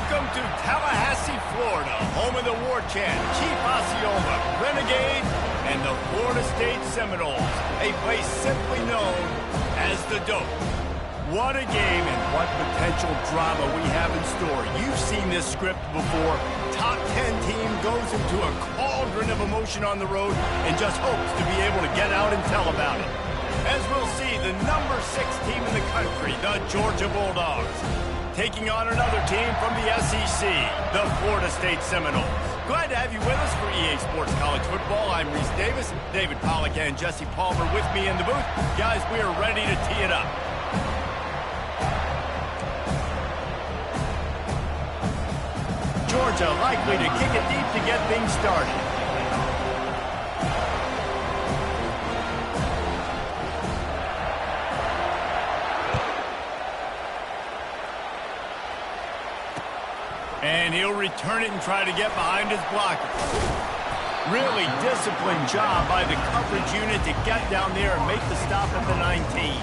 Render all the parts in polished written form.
Welcome to Tallahassee, Florida, home of the war chant, Chief Osceola, Renegade, and the Florida State Seminoles, a place simply known as the Dope. What a game and what potential drama we have in store. You've seen this script before. Top 10 team goes into a cauldron of emotion on the road and just hopes to be able to get out and tell about it. As we'll see, the number 6 team in the country, the Georgia Bulldogs, taking on another team from the SEC, the Florida State Seminoles. Glad to have you with us for EA Sports College Football. I'm Reese Davis, David Pollack and Jesse Palmer with me in the booth. Guys, we are ready to tee it up. Georgia likely to kick it deep to get things started. And he'll return it and try to get behind his blocker. Really disciplined job by the coverage unit to get down there and make the stop at the 19.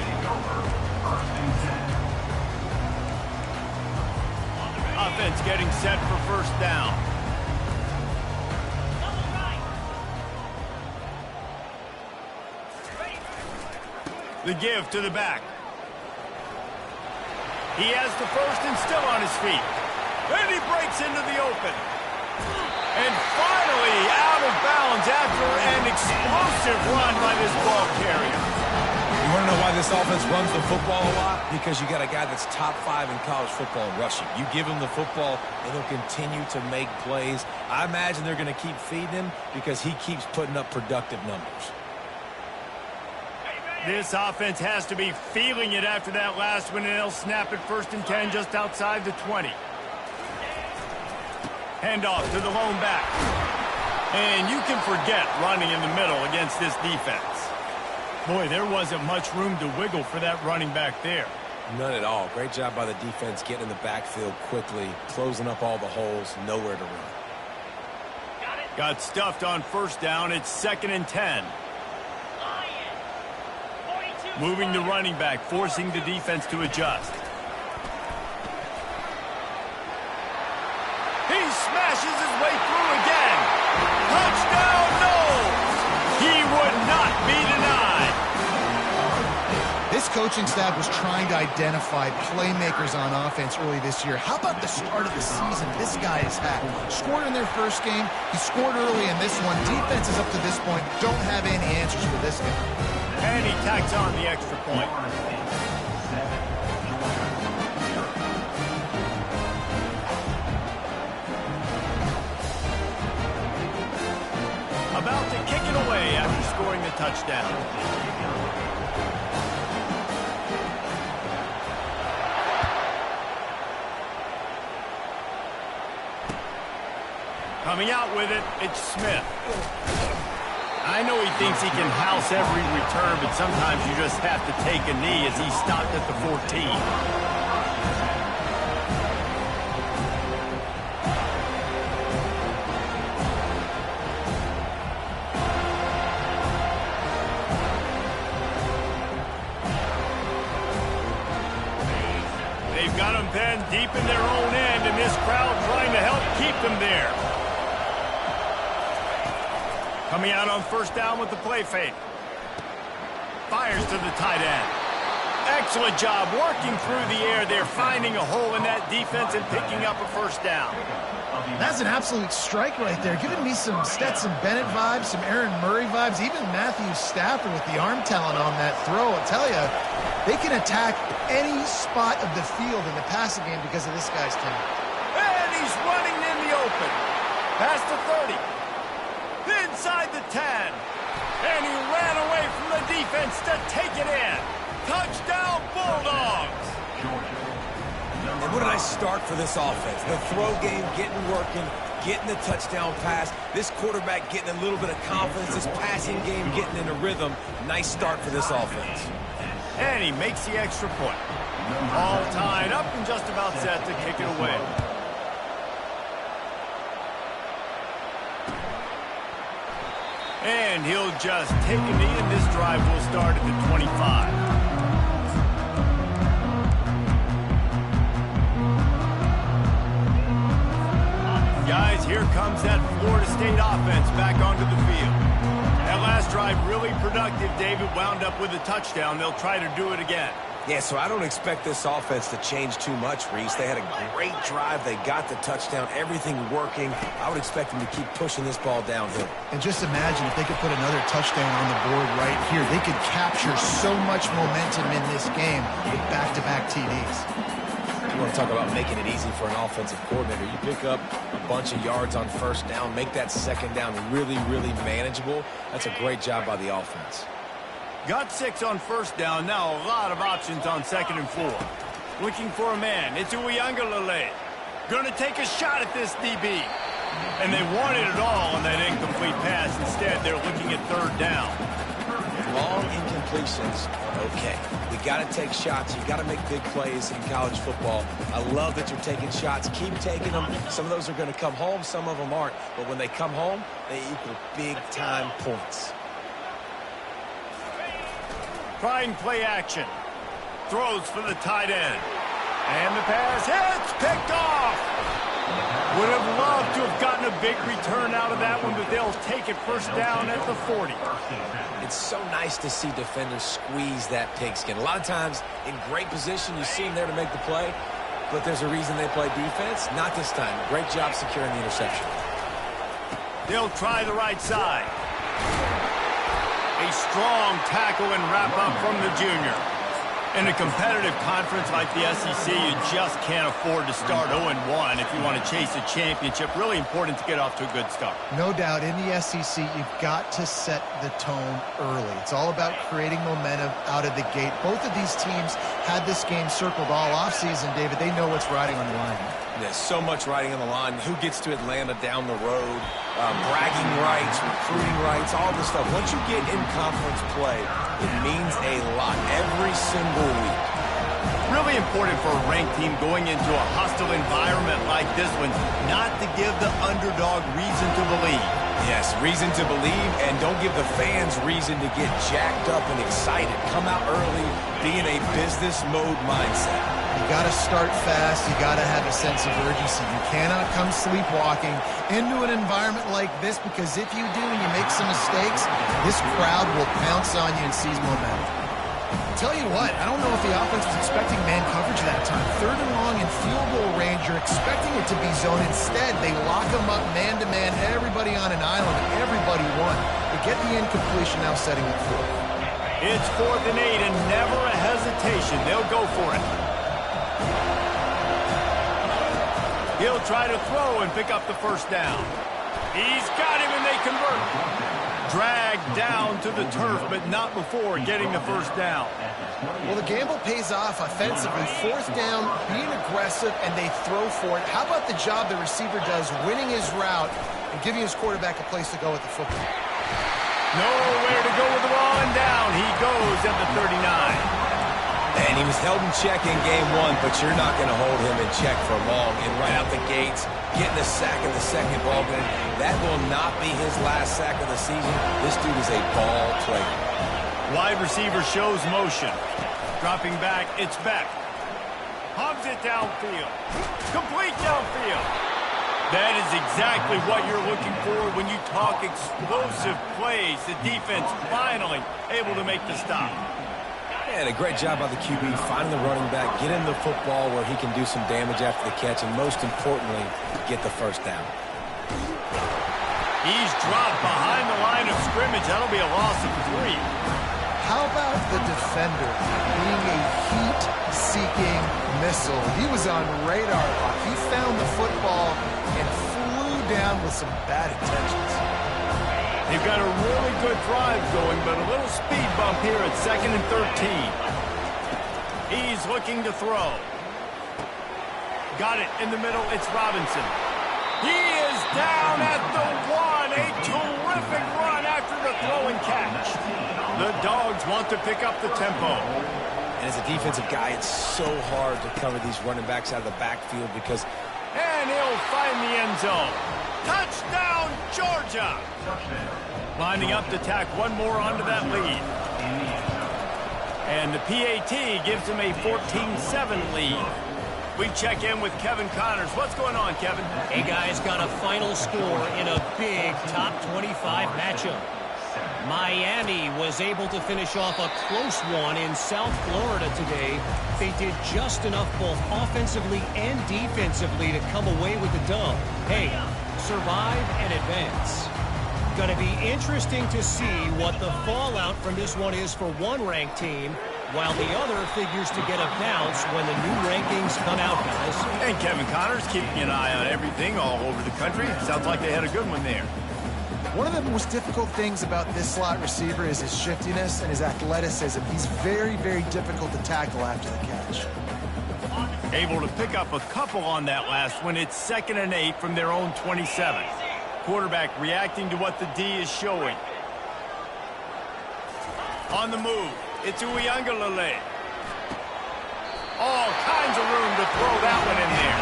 Offense getting set for first down. The give to the back. He has the first and still on his feet. And he breaks into the open. And finally out of bounds after an explosive run by this ball carrier. You want to know why this offense runs the football a lot? Because you got a guy that's top 5 in college football in rushing. You give him the football, and he'll continue to make plays. I imagine they're going to keep feeding him because he keeps putting up productive numbers. This offense has to be feeling it after that last one, and they'll snap it 1st and 10 just outside the 20. Handoff to the lone back. And you can forget running in the middle against this defense. Boy, there wasn't much room to wiggle for that running back there. None at all. Great job by the defense getting in the backfield quickly, closing up all the holes, nowhere to run. Got stuffed on first down. It's 2nd and 10. Moving the running back, forcing the defense to adjust. He smashes his way through again. Touchdown, Noles! He would not be denied. This coaching staff was trying to identify playmakers on offense early this year. How about the start of the season this guy has had? Scored in their first game. He scored early in this one. Defenses up to this point don't have any answers for this game. And he tacks on the extra point. About to kick it away after scoring the touchdown. Coming out with it, it's Smith. I know he thinks he can house every return, but sometimes you just have to take a knee as he stopped at the 14. They've got them pinned deep in their own end, and this crowd trying to help keep them there. Coming out on first down with the play fake. Fires to the tight end. Excellent job working through the air there, finding a hole in that defense and picking up a first down. That's an absolute strike right there, giving me some Stetson Bennett vibes, some Aaron Murray vibes, even Matthew Stafford with the arm talent on that throw. I'll tell you, they can attack any spot of the field in the passing game because of this guy's talent. And he's running in the open. Past the 30. Inside the 10. And he ran away from the defense to take it in. Touchdown, Bulldogs! And what a nice start for this offense. The throw game getting working, getting the touchdown pass. This quarterback getting a little bit of confidence. This passing game getting in a rhythm. Nice start for this offense. And he makes the extra point. All tied up and just about set to kick it away. And he'll just take a knee, and this drive will start at the 25. guys, here comes that Florida State offense back onto the field. That last drive really productive. David wound up with a touchdown. They'll try to do it again. Yeah, so I don't expect this offense to change too much, Reese. They had a great drive. They got the touchdown. Everything working. I would expect them to keep pushing this ball downhill. And just imagine if they could put another touchdown on the board right here. They could capture so much momentum in this game with back-to-back TDs. You want to talk about making it easy for an offensive coordinator. You pick up a bunch of yards on first down, make that second down really, really manageable. That's a great job by the offense. Got 6 on first down. Now a lot of options on 2nd and 4. Looking for a man. It's Uiagalelei. Going to take a shot at this DB. And they wanted it all on that incomplete pass. Instead, they're looking at 3rd down. Long incompletions are okay. We got to take shots. You got to make big plays in college football. I love that you're taking shots. Keep taking them. Some of those are going to come home. Some of them aren't. But when they come home, they equal big-time points. Trying play action. Throws for the tight end. And the pass hits. Picked off. Would have loved to have gotten a big return out of that one, but they'll take it first down at the 40. It's so nice to see defenders squeeze that pigskin. A lot of times in great position, you see them there to make the play, but there's a reason they play defense. Not this time. Great job securing the interception. They'll try the right side. A strong tackle and wrap-up from the junior. In a competitive conference like the SEC, you just can't afford to start 0-1 if you want to chase a championship. Really important to get off to a good start. No doubt, in the SEC, you've got to set the tone early. It's all about creating momentum out of the gate. Both of these teams had this game circled all offseason, David. They know what's riding on the line. There's so much riding on the line. Who gets to Atlanta down the road? Bragging rights, recruiting rights, all this stuff. Once you get in conference play, it means a lot every single week. Really important for a ranked team going into a hostile environment like this one, not to give the underdog reason to believe. Yes, reason to believe, and don't give the fans reason to get jacked up and excited. Come out early, be in a business mode mindset. You got to start fast. You got to have a sense of urgency. You cannot come sleepwalking into an environment like this, because if you do and you make some mistakes, this crowd will pounce on you and seize momentum. Tell you what, I don't know if the offense was expecting man coverage that time. 3rd and long in field goal range, you're expecting it to be zone. Instead, they lock them up man-to-man, everybody on an island, and everybody won. They get the incompletion, now setting up 4th. It's 4th and 8, and never a hesitation. They'll go for it. He'll try to throw and pick up the first down. He's got him, and they convert. Dragged down to the turf, but not before getting the first down. Well, the gamble pays off offensively. 4th down, being aggressive, and they throw for it. How about the job the receiver does, winning his route and giving his quarterback a place to go with the football? Nowhere to go with the ball, and down he goes at the 39. And he was held in check in game 1, but you're not going to hold him in check for long. And right out the gates, getting a sack in the second ball game, that will not be his last sack of the season. This dude is a ball player. Wide receiver shows motion. Dropping back, it's Beck. Hubs it downfield. Complete downfield. That is exactly what you're looking for when you talk explosive plays. The defense finally able to make the stop. And a great job by the QB, finding the running back, get him the football where he can do some damage after the catch, and most importantly, get the first down. He's dropped behind the line of scrimmage. That'll be a loss of 3. How about the defender being a heat-seeking missile? He was on radar lock. He found the football and flew down with some bad intentions. They've got a really good drive going, but a little speed bump here at 2nd and 13. He's looking to throw. Got it in the middle. It's Robinson. He is down at the 1. A terrific run after the throw and catch. The Dogs want to pick up the tempo. And as a defensive guy, it's so hard to cover these running backs out of the backfield because... And he'll find the end zone. Touchdown, Georgia! Lining up to tack one more onto that lead. And the PAT gives them a 14-7 lead. We check in with Kevin Connors. What's going on, Kevin? Hey, guys, got a final score in a big top 25 matchup. Miami was able to finish off a close one in South Florida today. They did just enough both offensively and defensively to come away with the dub. Hey, survive and advance. Going to be interesting to see what the fallout from this one is for one ranked team, while the other figures to get a bounce when the new rankings come out, guys. And Kevin Connors keeping an eye on everything all over the country. Sounds like they had a good one there. One of the most difficult things about this slot receiver is his shiftiness and his athleticism. He's very, very difficult to tackle after the catch. Able to pick up a couple on that last one. It's 2nd and 8 from their own 27. Quarterback reacting to what the D is showing. On the move, it's Uiagalelei. All kinds of room to throw that one in there.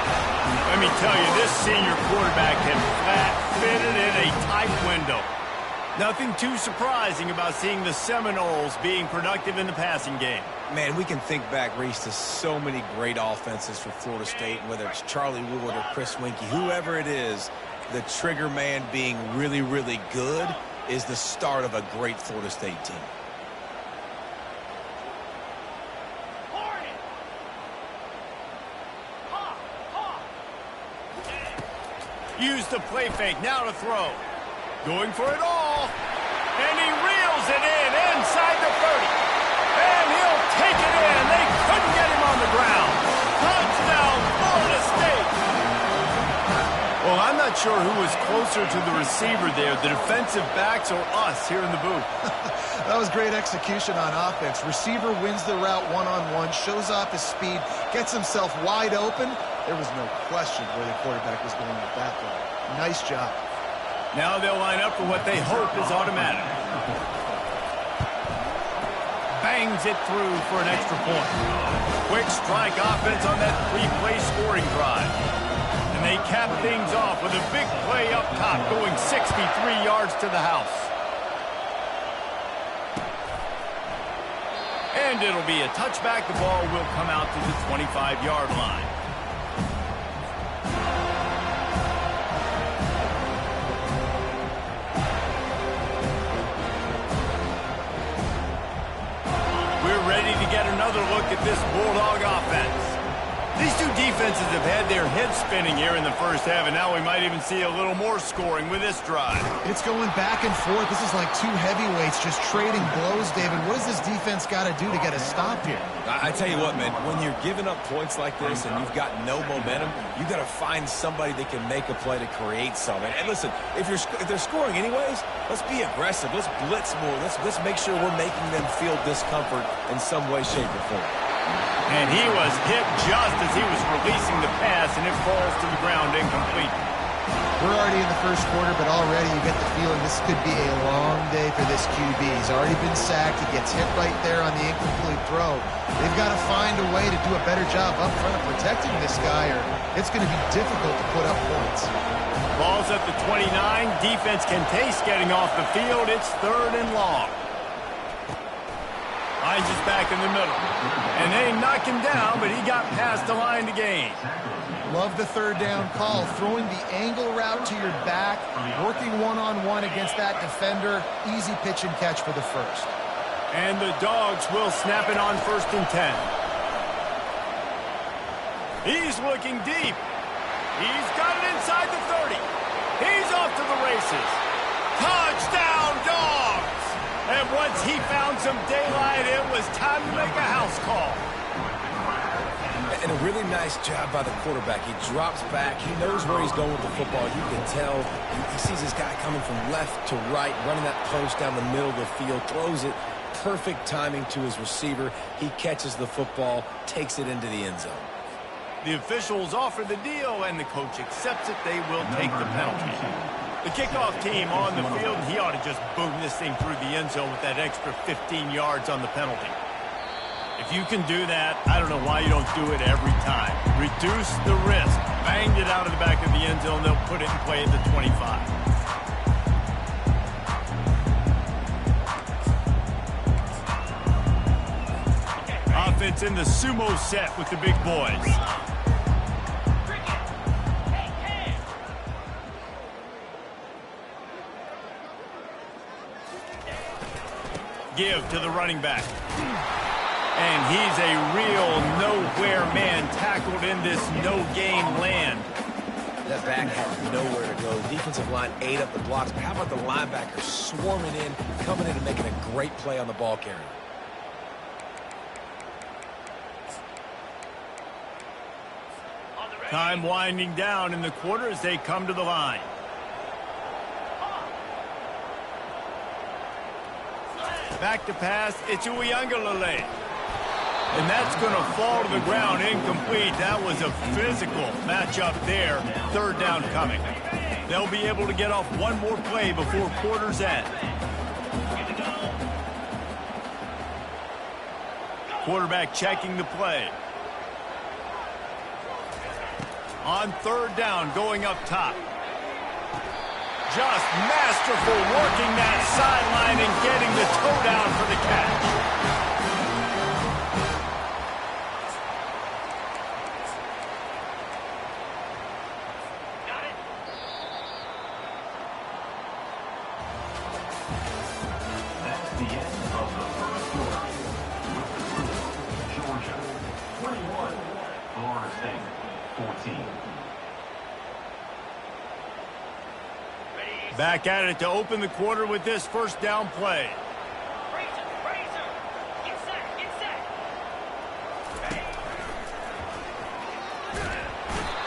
Let me tell you, this senior quarterback can flat fitted in a tight window. Nothing too surprising about seeing the Seminoles being productive in the passing game. Man, we can think back, Reese, to so many great offenses for Florida State, whether it's Charlie Wood or Chris Winkie, whoever it is, the trigger man being really, really good is the start of a great Florida State team. Use the play fake, now to throw. Going for it all. And he reels it in inside the 30. And he'll take it in. They couldn't get him on the ground. Touchdown, Florida State. Well, I'm not sure who was closer to the receiver there, the defensive backs or us here in the booth. That was great execution on offense. Receiver wins the route one-on-one, shows off his speed, gets himself wide open. There was no question where the quarterback was going with that play. Nice job. Now they'll line up for what they hope is automatic. Bangs it through for an extra point. Quick strike offense on that 3-play scoring drive. And they cap things off with a big play up top, going 63 yards to the house. And it'll be a touchback. The ball will come out to the 25-yard line. We're ready to get another look at this Bulldog offense. These two defenses have had their heads spinning here in the first half, and now we might even see a little more scoring with this drive. It's going back and forth. This is like two heavyweights just trading blows, David. What does this defense got to do to get a stop here? I tell you what, man, when you're giving up points like this and you've got no momentum, you got to find somebody that can make a play to create something. And listen, if they're scoring anyways, let's be aggressive. Let's blitz more. Let's make sure we're making them feel discomfort in some way, shape, or form. And he was hit just as he was releasing the pass, and it falls to the ground incomplete. We're already in the first quarter, but already you get the feeling this could be a long day for this QB. He's already been sacked. He gets hit right there on the incomplete throw. They've got to find a way to do a better job up front of protecting this guy, or it's going to be difficult to put up points. Ball's at the 29. Defense can taste getting off the field. It's 3rd and long. Hines is back in the middle. And they knock him down, but he got past the line to gain. Love the 3rd down call. Throwing the angle route to your back, working one-on-one against that defender. Easy pitch and catch for the first. And the Dogs will snap it on 1st and 10. He's looking deep. He's got it inside the 30. He's off to the races. Touchdown, Dogs! And once he found some daylight, it was time to make a house call. And a really nice job by the quarterback. He drops back. He knows where he's going with the football. You can tell. He sees this guy coming from left to right, running that post down the middle of the field, throws it. Perfect timing to his receiver. He catches the football, takes it into the end zone. The officials offer the deal, and the coach accepts it. They will take the penalty. The kickoff team on the field, and he ought to just boom this thing through the end zone with that extra 15 yards on the penalty. If you can do that, I don't know why you don't do it every time. Reduce the risk. Banged it out of the back of the end zone. They'll put it in play at the 25. Offense in the sumo set with the big boys. Give to the running back. And he's a real nowhere man tackled in this no-gain land. That back had nowhere to go. The defensive line ate up the blocks. But how about the linebacker swarming in, coming in and making a great play on the ball carrier? Time winding down in the quarter as they come to the line. Back to pass, it's Uiagalelei. And that's going to fall to the ground incomplete. That was a physical matchup there. Third down coming. They'll be able to get off one more play before quarter's end. Quarterback checking the play. On third down, going up top. Just masterful working that sideline and getting the toe down for the catch. Back at it to open the quarter with this first down play.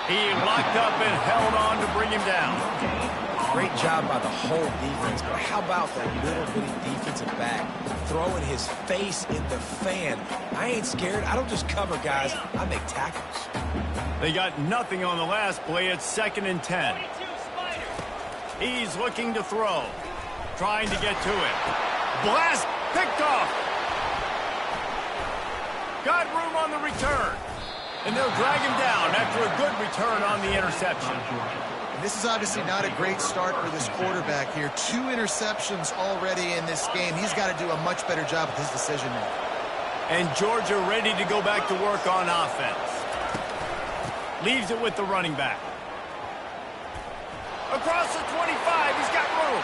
He locked up and held on to bring him down. Great job by the whole defense, but how about that little bitty defensive back throwing his face in the fan? I ain't scared. I don't just cover guys. I make tackles. They got nothing on the last play. It's 2nd and 10. He's looking to throw. Trying to get to it. Blast picked off. Got room on the return. And they'll drag him down after a good return on the interception. And this is obviously not a great start for this quarterback here. 2 interceptions already in this game. He's got to do a much better job with his decision making. And Georgia ready to go back to work on offense. Leaves it with the running back. Across the 25, he's got room.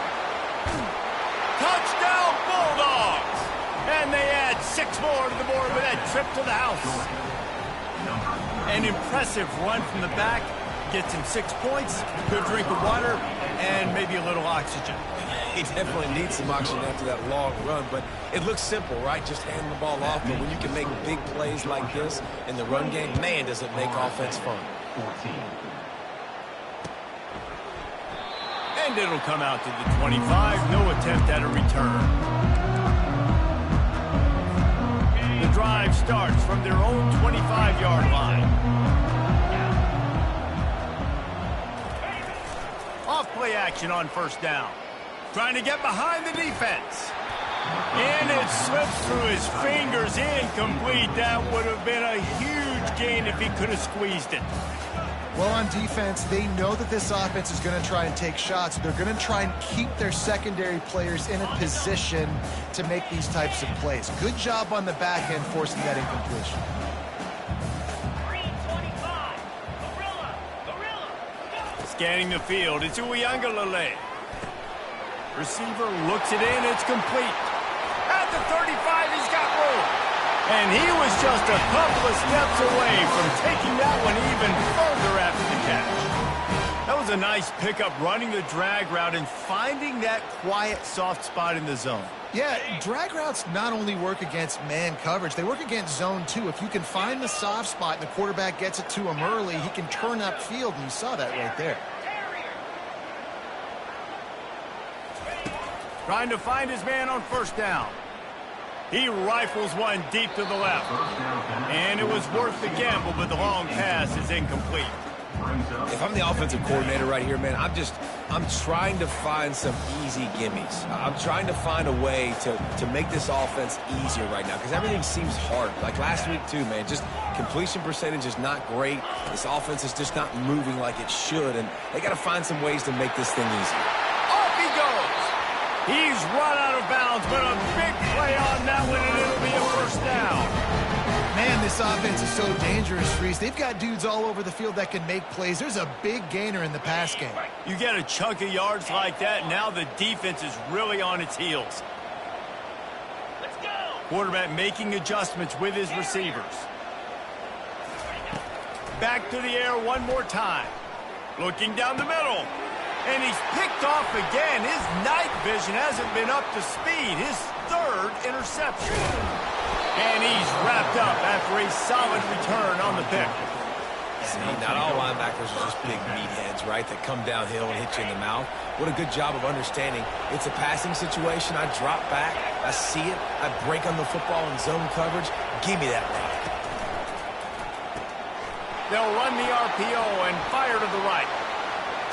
Touchdown, Bulldogs! And they add 6 more to the board with that trip to the house. An impressive run from the back. Gets him 6 points, good drink of water, and maybe a little oxygen. He definitely needs some oxygen after that long run, but it looks simple, right? Just hand the ball off, but when you can make big plays like this in the run game, man, does it make offense fun. 14. And it'll come out to the 25. No attempt at a return. The drive starts from their own 25-yard line. Off play action on first down. Trying to get behind the defense. And it slips through his fingers. Incomplete. That would have been a huge gain if he could have squeezed it. Well, on defense, they know that this offense is going to try and take shots. They're going to try and keep their secondary players in a position to make these types of plays. Good job on the back end forcing that incompletion. Scanning the field, it's Uiagalelei. Receiver looks it in, it's complete. At the 35, he's got room. And he was just a couple of steps away from taking that one even further after the catch. That was a nice pickup, running the drag route and finding that quiet, soft spot in the zone. Yeah, drag routes not only work against man coverage, they work against zone too. If you can find the soft spot and the quarterback gets it to him early, he can turn upfield, and you saw that right there. Trying to find his man on first down. He rifles one deep to the left. And it was worth the gamble, but the long pass is incomplete. If I'm the offensive coordinator right here, man, I'm trying to find some easy gimmies. I'm trying to find a way to make this offense easier right now because everything seems hard. Like last week too, man, just completion percentage is not great. This offense is just not moving like it should, and they got to find some ways to make this thing easier. Off he goes. He's run out of bounds, but a big play on that one, and it'll be a first down. Man, this offense is so dangerous, Reese. They've got dudes all over the field that can make plays. There's a big gainer in the pass game. You get a chunk of yards like that, now the defense is really on its heels. Quarterback making adjustments with his receivers. Back to the air one more time. Looking down the middle. And he's picked off again. His night vision hasn't been up to speed. His third interception. And he's wrapped up after a solid return on the pick. See, not all linebackers are just big meatheads, right, that come downhill and hit you in the mouth. What a good job of understanding. It's a passing situation. I drop back. I see it. I break on the football in zone coverage. Give me that rock. They'll run the RPO and fire to the right.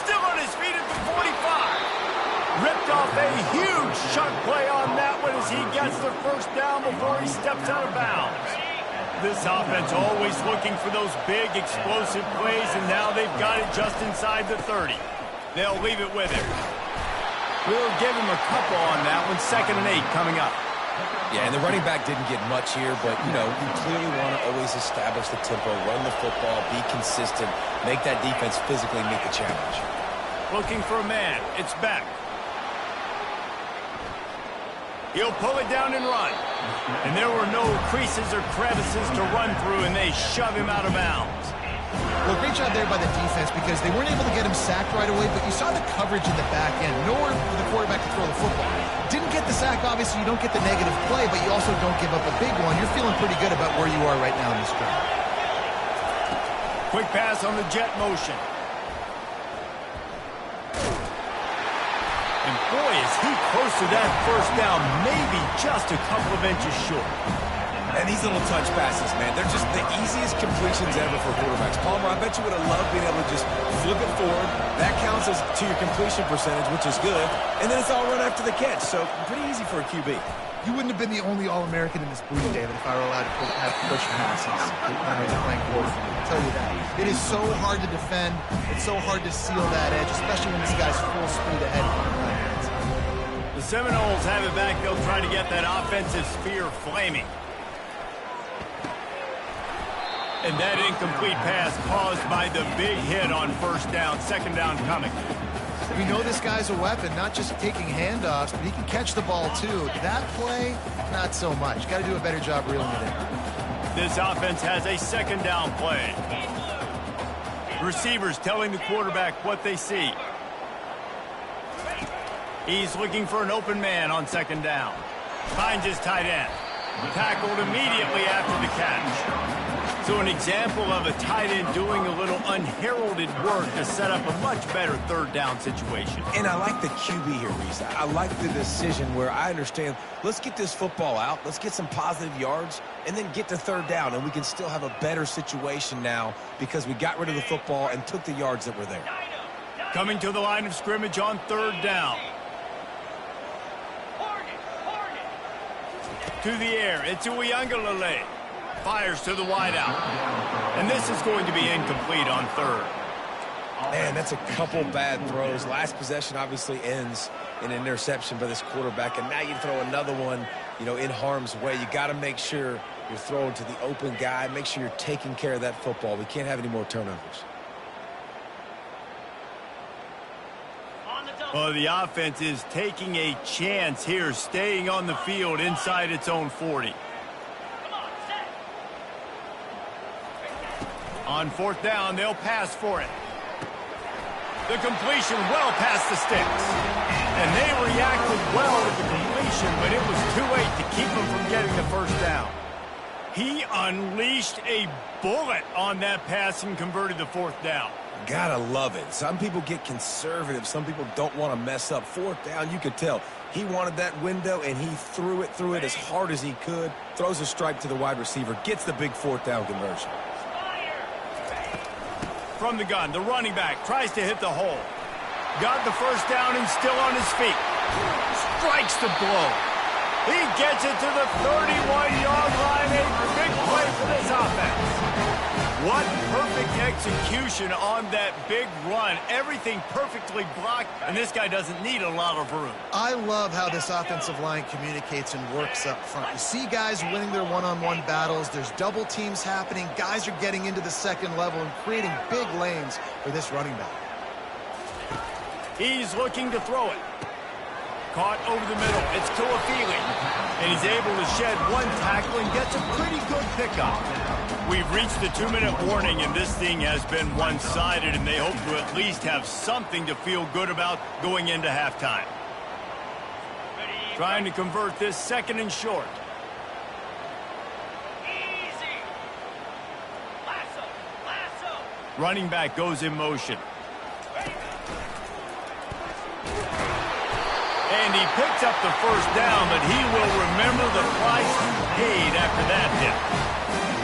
Still on his feet at the 45. Ripped off a huge chunk play on that one as he gets the first down before he steps out of bounds. This offense always looking for those big explosive plays, and now they've got it just inside the 30. They'll leave it with him. We'll give him a couple on that one. 2nd and 8 coming up. Yeah, and the running back didn't get much here, but, you know, you clearly want to always establish the tempo, run the football, be consistent, make that defense physically meet the challenge. Looking for a man. It's Beck. He'll pull it down and run. And there were no creases or crevices to run through, and they shove him out of bounds. Well, great job there by the defense because they weren't able to get him sacked right away, but you saw the coverage in the back end. Nowhere for the quarterback to throw the football. Didn't get the sack, obviously. You don't get the negative play, but you also don't give up a big one. You're feeling pretty good about where you are right now in this drive. Quick pass on the jet motion. And boy, is he close to that first down, maybe just a couple of inches short. And these little touch passes, man, they're just the easiest completions ever for quarterbacks. Palmer, I bet you would have loved being able to just flip it forward. That counts as to your completion percentage, which is good. And then it's all run after the catch, so pretty easy for a QB. You wouldn't have been the only All-American in this booth, David, if I were allowed to have push passes when I was playing quarterback. I'll tell you that. It is so hard to defend. It's so hard to seal that edge, especially when this guy's full speed ahead of you. The Seminoles have it back. They'll try to get that offensive sphere flaming. And that incomplete pass caused by the big hit on first down. 2nd down coming. We know this guy's a weapon, not just taking handoffs, but he can catch the ball too. That play, not so much. Got to do a better job reeling it in. This offense has a 2nd down play. Receivers telling the quarterback what they see. He's looking for an open man on 2nd down. Finds his tight end. Tackled immediately after the catch. So an example of a tight end doing a little unheralded work to set up a much better 3rd down situation. And I like the QB here, Reese. I like the decision where I understand, let's get this football out, let's get some positive yards, and then get to 3rd down, and we can still have a better situation now because we got rid of the football and took the yards that were there. Coming to the line of scrimmage on 3rd down. To the air, it's Uiagalelei. Fires to the wideout. And this is going to be incomplete on 3rd. Man, that's a couple bad throws. Last possession obviously ends in an interception by this quarterback, and now you throw another one, you know, in harm's way. You got to make sure you're throwing to the open guy. Make sure you're taking care of that football. We can't have any more turnovers. Well, the offense is taking a chance here, staying on the field inside its own 40. On 4th down, they'll pass for it. The completion well past the sticks. And they reacted well to the completion, but it was too late to keep them from getting the first down. He unleashed a bullet on that pass and converted the 4th down. Gotta love it. Some people get conservative. Some people don't want to mess up. 4th down, you could tell. He wanted that window, and he threw it as hard as he could. Throws a strike to the wide receiver. Gets the big 4th down conversion. From the gun, the running back tries to hit the hole. Got the first down and still on his feet. Strikes the blow. He gets it to the 31-yard line. A big play for this offense. What perfect execution on that big run. Everything perfectly blocked, and this guy doesn't need a lot of room. I love how this offensive line communicates and works up front. You see guys winning their one-on-one battles. There's double teams happening. Guys are getting into the 2nd level and creating big lanes for this running back. He's looking to throw it. Caught over the middle. It's Tuafili. And he's able to shed one tackle and gets a pretty good pickup. We've reached the 2-minute warning, and this thing has been one-sided, and they hope to at least have something to feel good about going into halftime. Trying to convert this 2nd and short. Easy. Lasso. Running back goes in motion. And he picks up the first down, but he will remember the price he paid after that hit.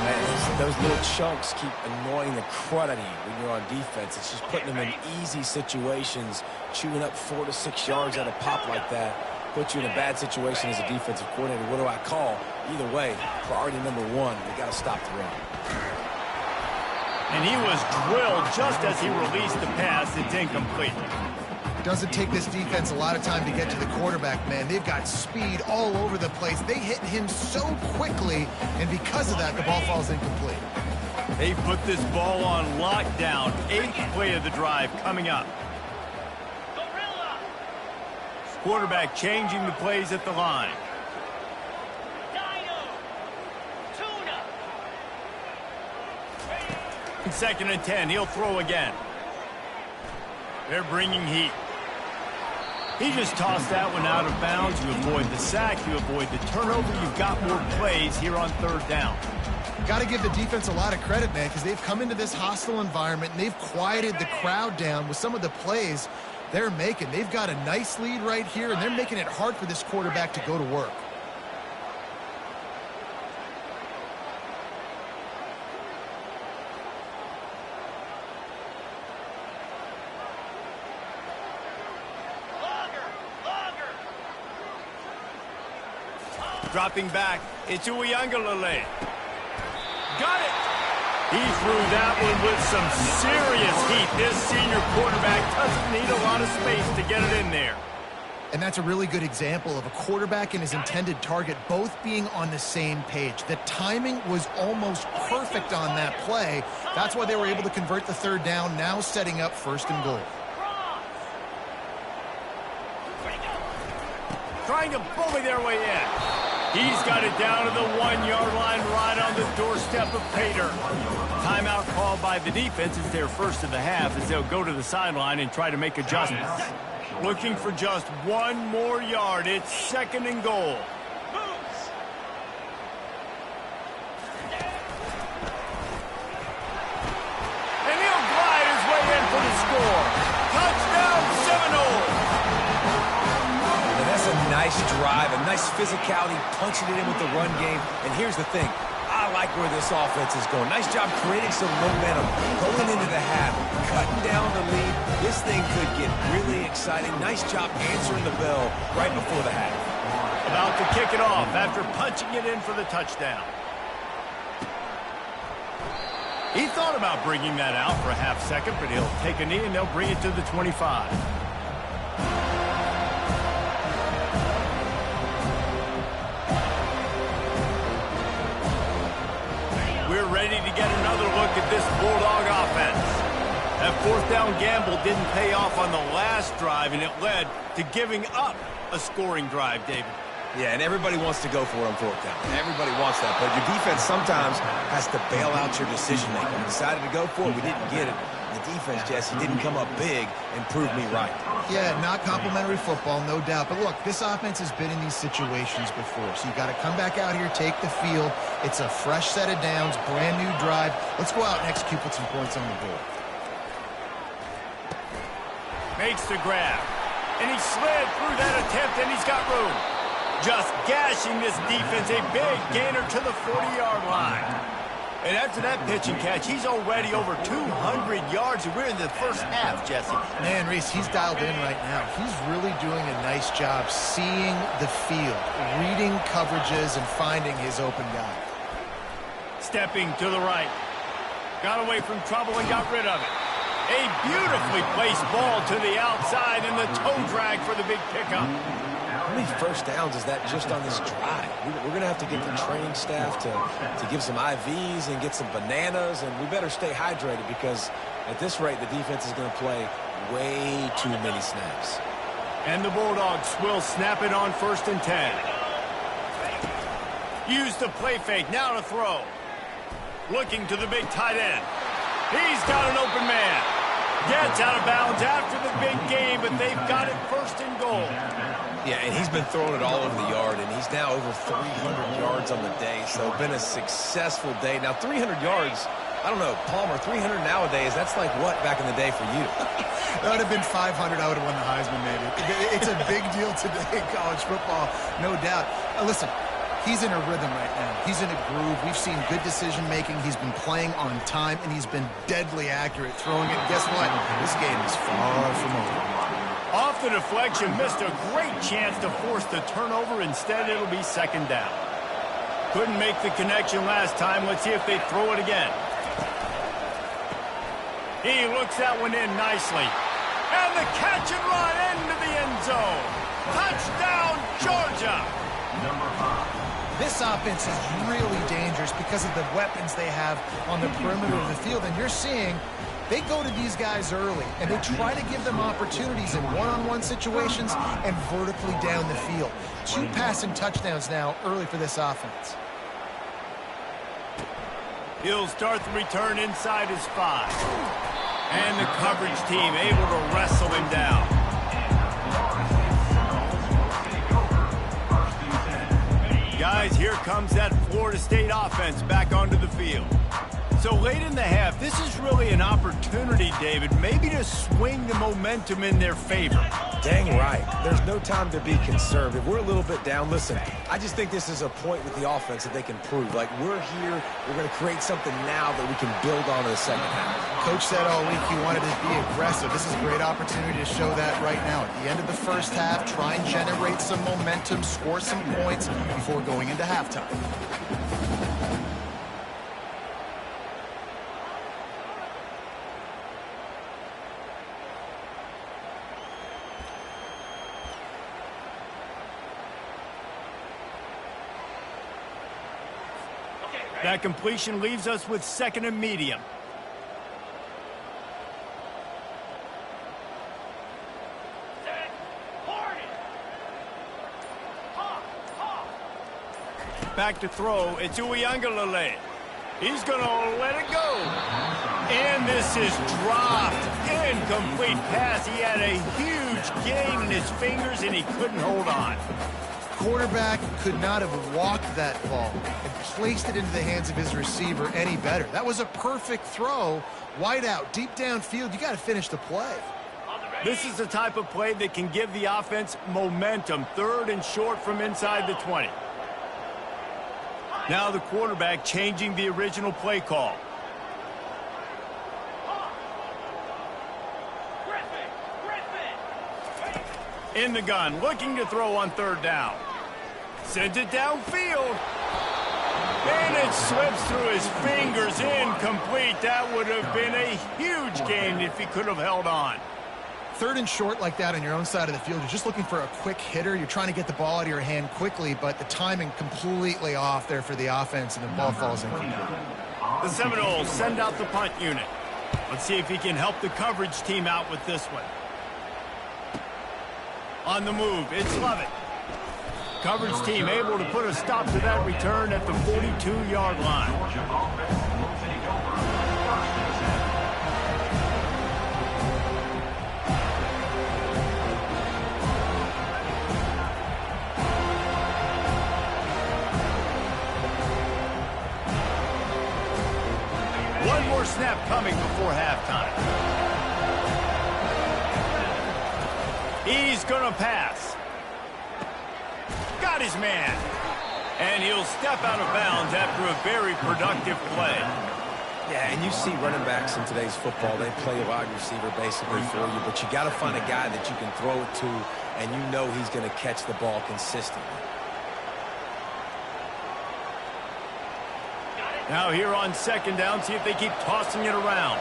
Man, those little chunks keep annoying the crud out of you when you're on defense. It's just putting them in easy situations, chewing up 4 to 6 yards at a pop like that. Put you in a bad situation as a defensive coordinator. What do I call? Either way, priority number 1, we got to stop the run. And he was drilled just as he released the pass. It's incomplete. Doesn't take this defense a lot of time to get to the quarterback, man. They've got speed all over the place. They hit him so quickly, and because of that, the ball falls incomplete. They put this ball on lockdown. 8th play of the drive coming up. Gorilla. Quarterback changing the plays at the line. Dino. Tuna. 2nd and 10. He'll throw again. They're bringing heat. He just tossed that one out of bounds. You avoid the sack. You avoid the turnover. You've got more plays here on 3rd down. Got to give the defense a lot of credit, man, because they've come into this hostile environment, and they've quieted the crowd down with some of the plays they're making. They've got a nice lead right here, and they're making it hard for this quarterback to go to work. Dropping back, it's Uiagalelei. Got it! He threw that one with some serious heat. This senior quarterback doesn't need a lot of space to get it in there. And that's a really good example of a quarterback and his intended target both being on the same page. The timing was almost perfect on that play. That's why they were able to convert the 3rd down, now setting up 1st and goal. Trying to bully their way in. He's got it down to the 1-yard line right on the doorstep of Pater. Timeout called by the defense. It's their first of the half as they'll go to the sideline and try to make adjustments. Looking for just 1 more yard. It's 2nd and goal. And he'll glide his way in for the score. Touchdown Seminoles! That's a nice drive, a nice physicality, punching it in with the run game. And here's the thing. I like where this offense is going. Nice job creating some momentum, going into the half, cutting down the lead. This thing could get really exciting. Nice job answering the bell right before the half. About to kick it off after punching it in for the touchdown. He thought about bringing that out for a half second, but he'll take a knee and they'll bring it to the 25. We're ready to get another look at this Bulldog offense. That 4th down gamble didn't pay off on the last drive, and it led to giving up a scoring drive, David. Yeah, and everybody wants to go for it on 4th down. Everybody wants that, but your defense sometimes has to bail out your decision-making. We decided to go for it. We didn't get it. The defense, Jesse, didn't come up big and prove me right. Yeah, not complimentary football, no doubt. But look, this offense has been in these situations before. So you got to come back out here, take the field. It's a fresh set of downs, brand new drive. Let's go out and execute with some points on the board. Makes the grab. And he slid through that attempt, and he's got room. Just gashing this defense, a big gainer to the 40-yard line. And after that pitch and catch, he's already over 200 yards, and we're in the first half, Jesse. Man, Reese, he's dialed in right now. He's really doing a nice job seeing the field, reading coverages, and finding his open guy. Stepping to the right. Got away from trouble and got rid of it. A beautifully placed ball to the outside, and the toe drag for the big pickup. How many first downs is that just on this drive? We're going to have to get the training staff to give some IVs and get some bananas, and we better stay hydrated because at this rate, the defense is going to play way too many snaps. And the Bulldogs will snap it on 1st and 10. Use the play fake, now to throw. Looking to the big tight end. He's got an open man. Gets out of bounds after the big game, but they've got it first and goal. Yeah, and he's been throwing it all over the yard, and he's now over 300 yards on the day, so been a successful day. Now, 300 yards, I don't know, Palmer, 300 nowadays, that's like what back in the day for you? That would have been 500. I would have won the Heisman, maybe. It's a big deal today in college football, no doubt. Listen, he's in a rhythm right now. He's in a groove. We've seen good decision-making. He's been playing on time, and he's been deadly accurate throwing it. Guess what? This game is far from over. Off the deflection, missed a great chance to force the turnover. Instead, it'll be second down. Couldn't make the connection last time. Let's see if they throw it again. He looks that one in nicely. And the catch and run into the end zone. Touchdown, Georgia! This offense is really dangerous because of the weapons they have on the perimeter of the field. And you're seeing they go to these guys early, and they try to give them opportunities in one-on-one situations and vertically down the field. 2 passing touchdowns now early for this offense. He'll start the return inside his 5. And the coverage team able to wrestle him down. Guys, here comes that Florida State offense back onto the field. So late in the half, this is really an opportunity, David, maybe to swing the momentum in their favor. Dang right. There's no time to be conservative. We're a little bit down. Listen, I just think this is a point with the offense that they can prove. Like, we're here, we're going to create something now that we can build on in the second half. Coach said all week he wanted to be aggressive. This is a great opportunity to show that right now. At the end of the first half, try and generate some momentum, score some points before going into halftime. That completion leaves us with second and medium. Set. Hornet. Back to throw. It's Uiagalelei. He's going to let it go. And this is dropped. Incomplete pass. He had a huge gain in his fingers, and he couldn't hold on. Quarterback could not have walked that ball and placed it into the hands of his receiver any better. That was a perfect throw. Wide out, deep downfield. You got to finish the play. This is the type of play that can give the offense momentum. 3rd and short from inside the 20. Now the quarterback changing the original play call. In the gun, looking to throw on 3rd down. Sends it downfield. And it slips through his fingers, incomplete. That would have been a huge gain if he could have held on. 3rd and short like that on your own side of the field. You're just looking for a quick hitter. You're trying to get the ball out of your hand quickly, but the timing completely off there for the offense, and the ball falls incomplete. The Seminoles send out the punt unit. Let's see if he can help the coverage team out with this one. On the move, it's Lovett. Coverage team able to put a stop to that return at the 42-yard line. One more snap coming before halftime. He's going to pass. Got his man. And he'll step out of bounds after a very productive play. Yeah, and you see running backs in today's football, they play a wide receiver basically for you, but you got to find a guy that you can throw it to, and you know he's going to catch the ball consistently. Now here on 2nd down, see if they keep tossing it around.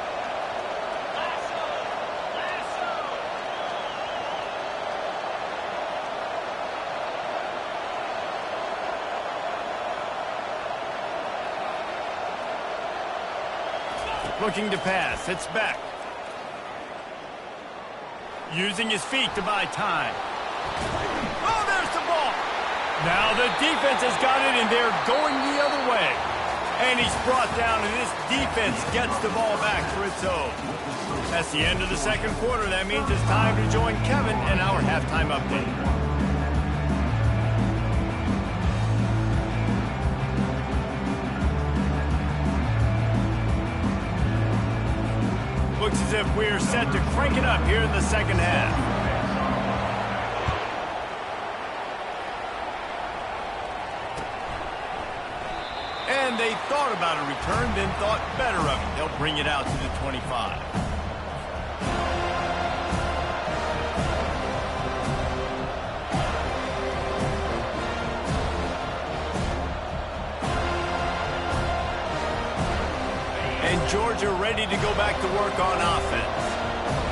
Looking to pass. It's Beck. Using his feet to buy time. Oh, there's the ball. Now the defense has got it, and they're going the other way. And he's brought down, and this defense gets the ball back for its own. That's the end of the second quarter. That means it's time to join Kevin in our halftime update. Looks as if we're set to crank it up here in the second half. And they thought about a return, then thought better of it. They'll bring it out to the 25. And Georgia ready to go back to work on offense.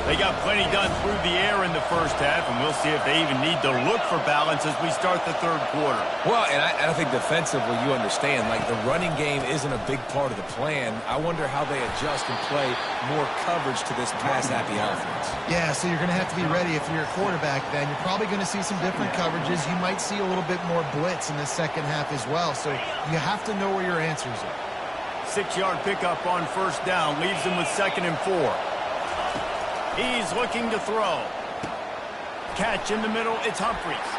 They got plenty done through the air in the first half, and we'll see if they even need to look for balance as we start the third quarter. Well, and I think defensively, you understand, like the running game isn't a big part of the plan. I wonder how they adjust and play more coverage to this pass-happy offense. Yeah, so you're going to have to be ready if you're a quarterback then. You're probably going to see some different coverages. You might see a little bit more blitz in the second half as well, so you have to know where your answers are. 6-yard pickup on first down leaves them with 2nd and 4. He's looking to throw. Catch in the middle, it's Humphries.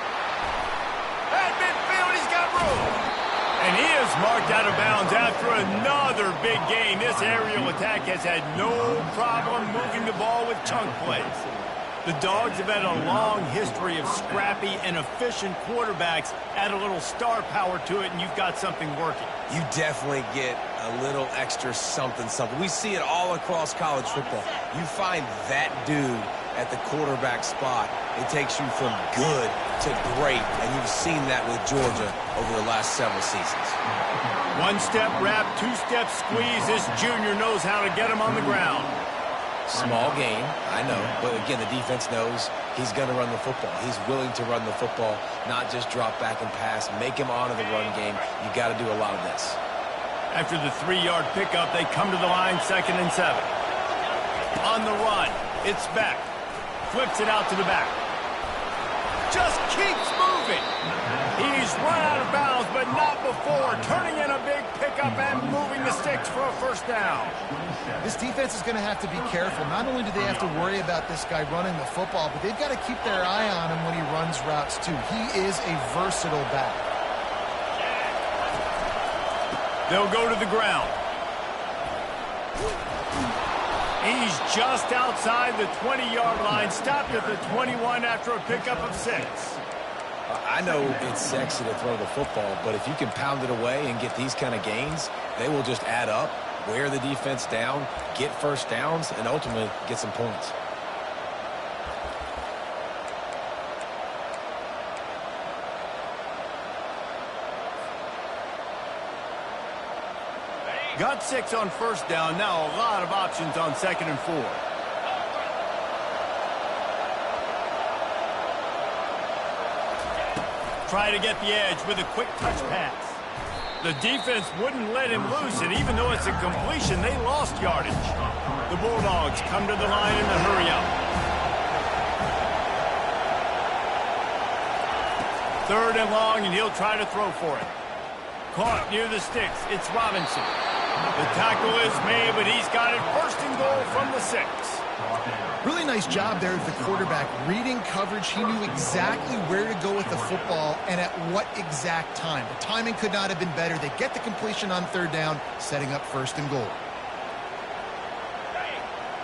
At midfield, he's got room. And he is marked out of bounds after another big gain. This aerial attack has had no problem moving the ball with chunk plays. The Dogs have had a long history of scrappy and efficient quarterbacks. Add a little star power to it, and you've got something working. You definitely get a little extra something. We see it all across college football. You find that dude at the quarterback spot, it takes you from good to great, and you've seen that with Georgia over the last several seasons. One-step wrap, two-step squeeze. This junior knows how to get him on the ground. Small game, I know, but again, the defense knows he's going to run the football. He's willing to run the football, not just drop back and pass, make him honor the run game. You got to do a lot of this. After the 3-yard pickup, they come to the line, 2nd and 7. On the run, it's Beck. Flips it out to the back. Just keeps moving. He's run out of bounds, but not before. Turning in a big pickup and moving the sticks for a first down. This defense is going to have to be careful. Not only do they have to worry about this guy running the football, but they've got to keep their eye on him when he runs routes too. He is a versatile back. They'll go to the ground. He's just outside the 20-yard line, stopped at the 21 after a pickup of 6. I know it's sexy to throw the football, but if you can pound it away and get these kind of gains, they will just add up, wear the defense down, get first downs, and ultimately get some points. Got 6 on first down. Now a lot of options on 2nd and 4. Try to get the edge with a quick touch pass. The defense wouldn't let him loose, and even though it's a completion, they lost yardage. The Bulldogs come to the line in the hurry up. 3rd and long, and he'll try to throw for it. Caught near the sticks. It's Robinson. The tackle is made, but he's got it 1st and goal from the 6. Really nice job there with the quarterback. Reading coverage, he knew exactly where to go with the football and at what exact time. The timing could not have been better. They get the completion on 3rd down, setting up 1st and goal.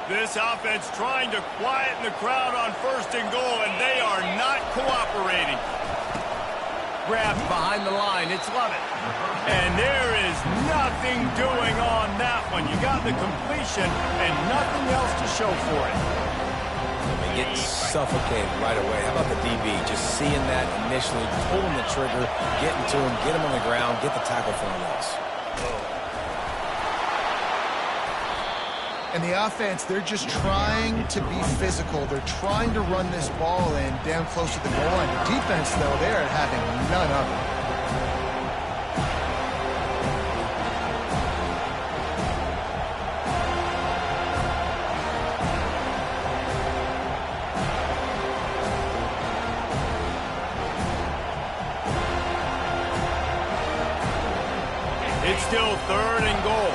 This offense trying to quieten the crowd on 1st and goal, and they are not cooperating. Grabbed behind the line, it's Lovett. And there is nothing doing on that one. You got the completion and nothing else to show for it. They get suffocated right away. How about the DB? Just seeing that initially, pulling the trigger, getting to him, get him on the ground, get the tackle for a loss. And the offense, they're just trying to be physical. They're trying to run this ball in down close to the goal line. The defense, though, they're having none of it. It's still 3rd and goal.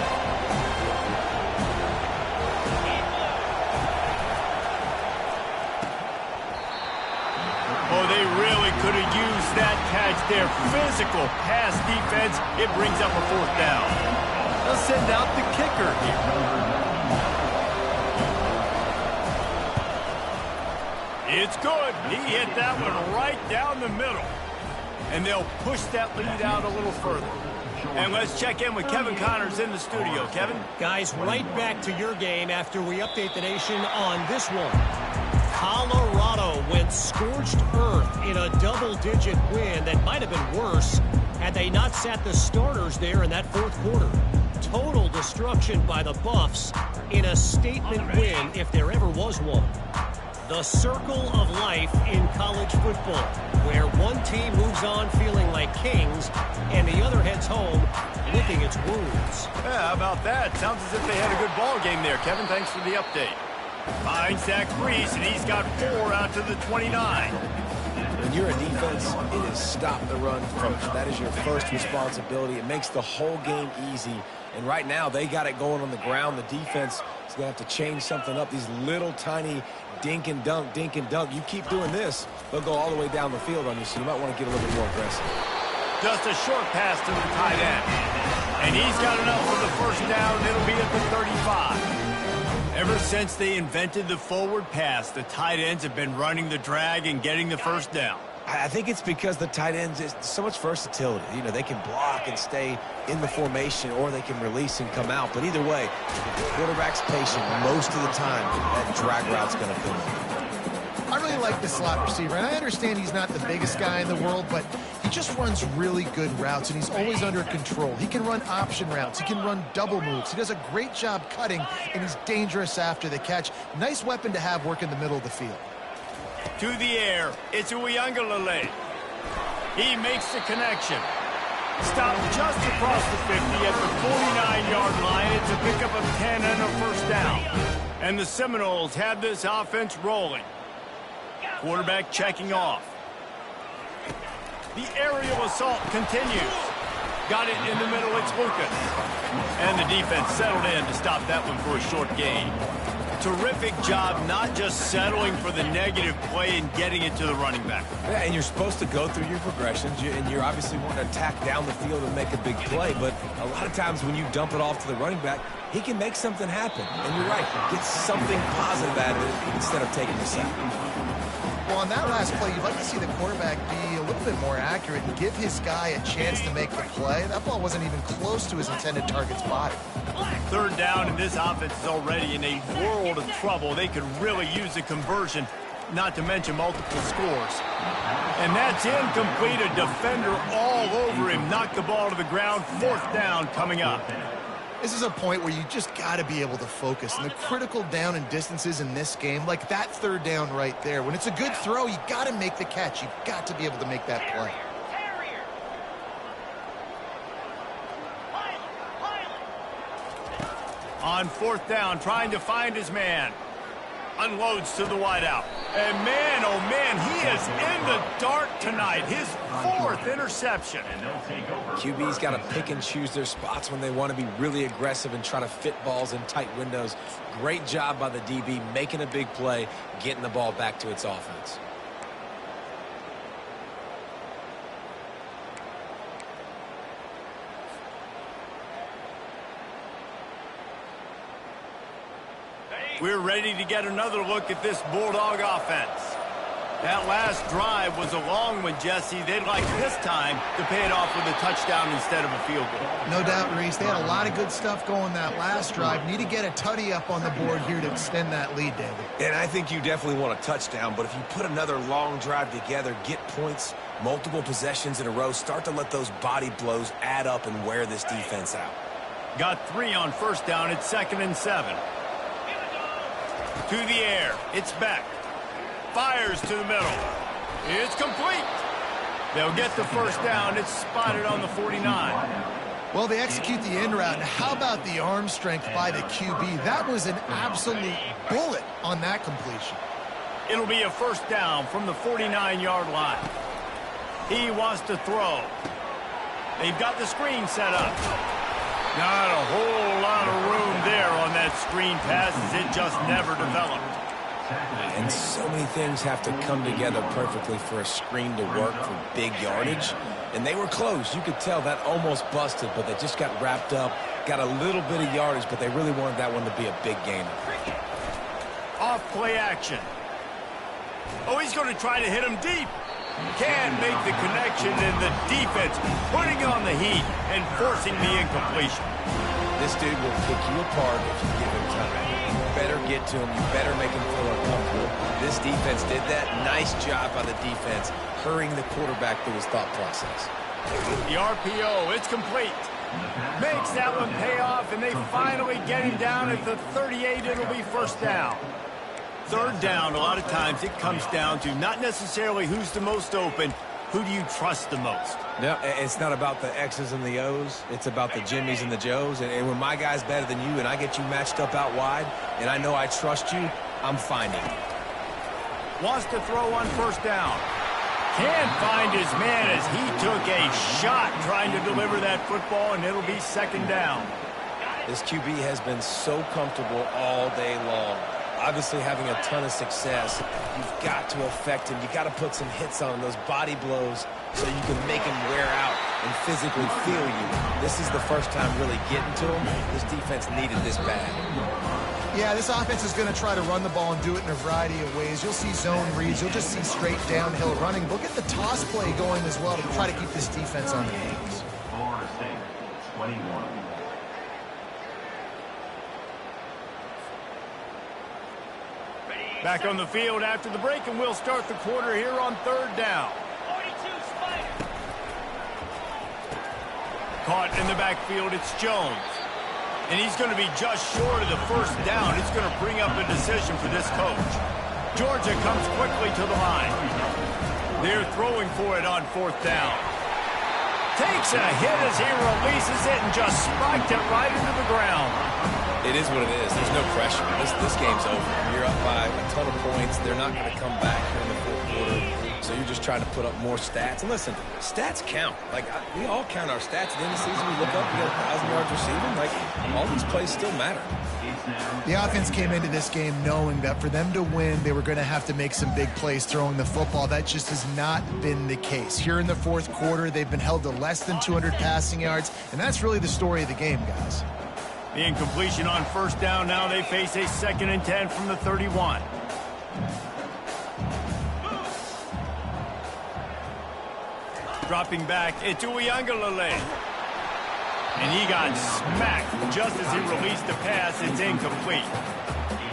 Oh, they really could have used that catch there. Physical pass defense. It brings up a 4th down. They'll send out the kicker here. It's good. He hit that one right down the middle. And they'll push that lead out a little further. And let's check in with Kevin Connors in the studio. Kevin? Guys, right back to your game after we update the nation on this one. Colorado went scorched earth in a double-digit win that might have been worse had they not sat the starters there in that 4th quarter. Total destruction by the Buffs in a statement win if there ever was one. The circle of life in college football, where one team moves on feeling like kings and the other heads home licking its wounds. Yeah, how about that? Sounds as if they had a good ball game there, Kevin. Thanks for the update. Finds Zach Brees, and he's got 4 out to the 29. When you're a defense, it is stop the run first. That is your first responsibility. It makes the whole game easy. And right now, they got it going on the ground. The defense is going to have to change something up. These little tiny dink and dunk, dink and dunk. You keep doing this, they'll go all the way down the field on you, so you might want to get a little bit more aggressive. Just a short pass to the tight end. And he's got enough for the 1st down. It'll be at the 35. Ever since they invented the forward pass, the tight ends have been running the drag and getting the 1st down. I think it's because the tight ends is so much versatility. You know, they can block and stay in the formation, or they can release and come out. But either way, if the quarterback's patient most of the time, that drag route's going to come. I really like the slot receiver, and I understand he's not the biggest guy in the world, but he just runs really good routes, and he's always under control. He can run option routes. He can run double moves. He does a great job cutting, and he's dangerous after the catch. Nice weapon to have work in the middle of the field. To the air, it's Uiagalelei. He makes the connection. Stopped just across the 50 at the 49-yard line. It's a pickup of 10 and a 1st down. And the Seminoles have this offense rolling. Quarterback checking off. The aerial assault continues. Got it in the middle, it's Lucas. And the defense settled in to stop that one for a short gain. Terrific job not just settling for the negative play and getting it to the running back. Yeah, and you're supposed to go through your progressions, and you're obviously wanting to attack down the field and make a big play, but a lot of times when you dump it off to the running back, he can make something happen. And you're right, get something positive out of it instead of taking the sack. Well, on that last play, you'd like to see the quarterback be a little bit more accurate and give his guy a chance to make the play. That ball wasn't even close to his intended target's body. 3rd down, and this offense is already in a world of trouble. They could really use a conversion, not to mention multiple scores. And that's incomplete. A defender all over him. Knocked the ball to the ground. 4th down coming up. This is a point where you just got to be able to focus. And the critical down and distances in this game, like that 3rd down right there, when it's a good throw, you got to make the catch. You've got to be able to make that play. On 4th down, trying to find his man. Unloads to the wideout. And man, oh man, he is in the dark tonight. His 4th interception. QB's got to pick and choose their spots when they want to be really aggressive and try to fit balls in tight windows. Great job by the DB making a big play, getting the ball back to its offense. We're ready to get another look at this Bulldog offense. That last drive was a long one, Jesse. They'd like this time to pay it off with a touchdown instead of a field goal. No doubt, Reese. They had a lot of good stuff going that last drive. Need to get a tutty up on the board here to extend that lead, David. And I think you definitely want a touchdown, but if you put another long drive together, get points, multiple possessions in a row, start to let those body blows add up and wear this defense out. Got 3 on 1st down. It's 2nd and 7. To the air. It's Beck. Fires to the middle. It's complete. They'll get the 1st down. It's spotted on the 49. Well, they execute the end route. Now, how about the arm strength by the QB? That was an absolute bullet on that completion. It'll be a 1st down from the 49-yard line. He wants to throw. They've got the screen set up. Not a whole lot of room there on that screen pass as it just never developed. And so many things have to come together perfectly for a screen to work for big yardage. And they were close. You could tell that almost busted, but they just got wrapped up, got a little bit of yardage, but they really wanted that one to be a big gainer. Off play action. Oh, he's going to try to hit him deep. Can't make the connection, and the defense putting on the heat and forcing the incompletion. This dude will pick you apart if you give him time. You better get to him. You better make him feel uncomfortable. This defense did that. Nice job by the defense, hurrying the quarterback through his thought process. The RPO, it's complete. Makes that one pay off, and they finally get him down at the 38. It'll be first down. Third down, a lot of times it comes down to not necessarily who's the most open, who do you trust the most? No, it's not about the X's and the O's. It's about the Jimmies and the Joes. And when my guy's better than you and I get you matched up out wide and I know I trust you, I'm finding it. Wants to throw on first down. Can't find his man as he took a shot trying to deliver that football, and it'll be second down. This QB has been so comfortable all day long. Obviously having a ton of success. You've got to affect him. You've got to put some hits on him, those body blows, so you can make him wear out and physically feel you. This is the first time really getting to him. This defense needed this bad. Yeah, this offense is going to try to run the ball and do it in a variety of ways. You'll see zone reads. You'll just see straight downhill running. They'll get the toss play going as well to try to keep this defense on their heels. Florida State, 21. Back on the field after the break, and we'll start the quarter here on third down. 42 Spider. Caught in the backfield, it's Jones. And he's going to be just short of the first down. It's going to bring up a decision for this coach. Georgia comes quickly to the line. They're throwing for it on fourth down. Takes a hit as he releases it and just spiked it right into the ground. It is what it is. There's no pressure. This game's over. You're up by a ton of points. They're not going to come back here in the fourth quarter. So you're just trying to put up more stats. And listen, stats count. Like, we all count our stats. At the end of the season, we look up, we got 1,000 yards receiving. Like, all these plays still matter. The offense came into this game knowing that for them to win, they were going to have to make some big plays throwing the football. That just has not been the case. Here in the fourth quarter, they've been held to less than 200 passing yards, and that's really the story of the game, guys. The incompletion on first down. Now they face a 2nd and 10 from the 31. Dropping back, it's Uiagalelei. And he got smacked just as he released the pass. It's incomplete.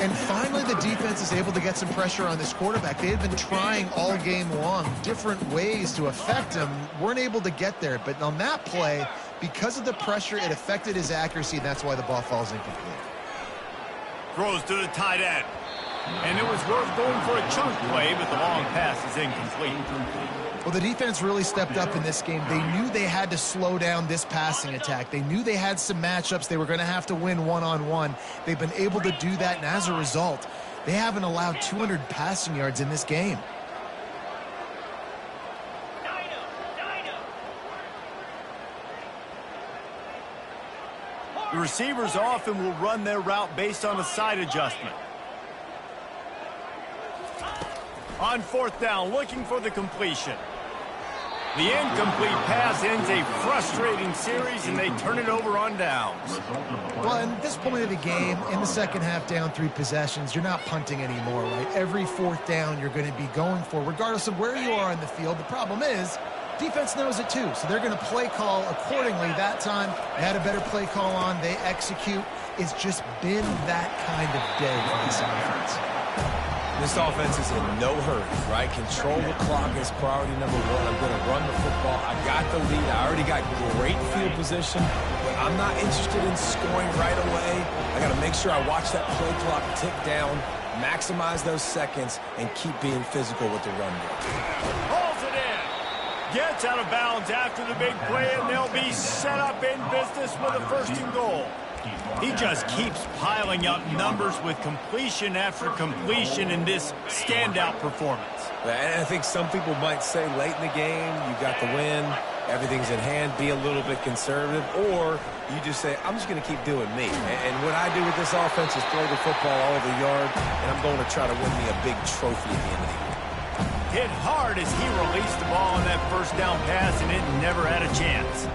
And finally, the defense is able to get some pressure on this quarterback. They had been trying all game long different ways to affect him. Weren't able to get there. But on that play, because of the pressure, it affected his accuracy, and that's why the ball falls incomplete. Throws to the tight end. And it was worth going for a chunk play, but the long pass is incomplete. Well, the defense really stepped up in this game. They knew they had to slow down this passing attack. They knew they had some matchups they were going to have to win one-on-one. They've been able to do that, and as a result, they haven't allowed 200 passing yards in this game. The receivers often will run their route based on a side adjustment. On fourth down, looking for the completion. The incomplete pass ends a frustrating series, and they turn it over on downs. Well, at this point of the game, in the second half, down 3 possessions, you're not punting anymore, right? Every fourth down you're going to be going for, regardless of where you are on the field. The problem is, defense knows it too, so they're going to play call accordingly. That time, they had a better play call on. They execute. It's just been that kind of day for this offense. This offense is in no hurry, right? Control the clock is priority number 1. I'm going to run the football. I got the lead. I already got great field position, but I'm not interested in scoring right away. I got to make sure I watch that play clock tick down, maximize those seconds, and keep being physical with the run game. Pulls it in. Gets out of bounds after the big play, and they'll be set up in business with a 1st and goal. He just keeps piling up numbers with completion after completion in this standout performance. And I think some people might say late in the game, you got the win. everything's in hand, be a little bit conservative, or you just say, I'm just going to keep doing me. And what I do with this offense is throw the football all over the yard, and I'm going to try to win me a big trophy at the end of the year. Hit hard as he released the ball on that first down pass, and it never had a chance.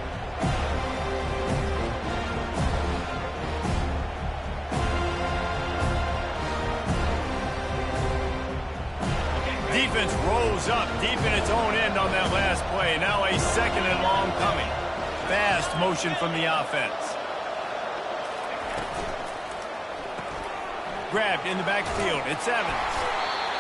Defense rolls up deep in its own end on that last play. Now a second and long coming. Fast motion from the offense. Grabbed in the backfield. It's Evans.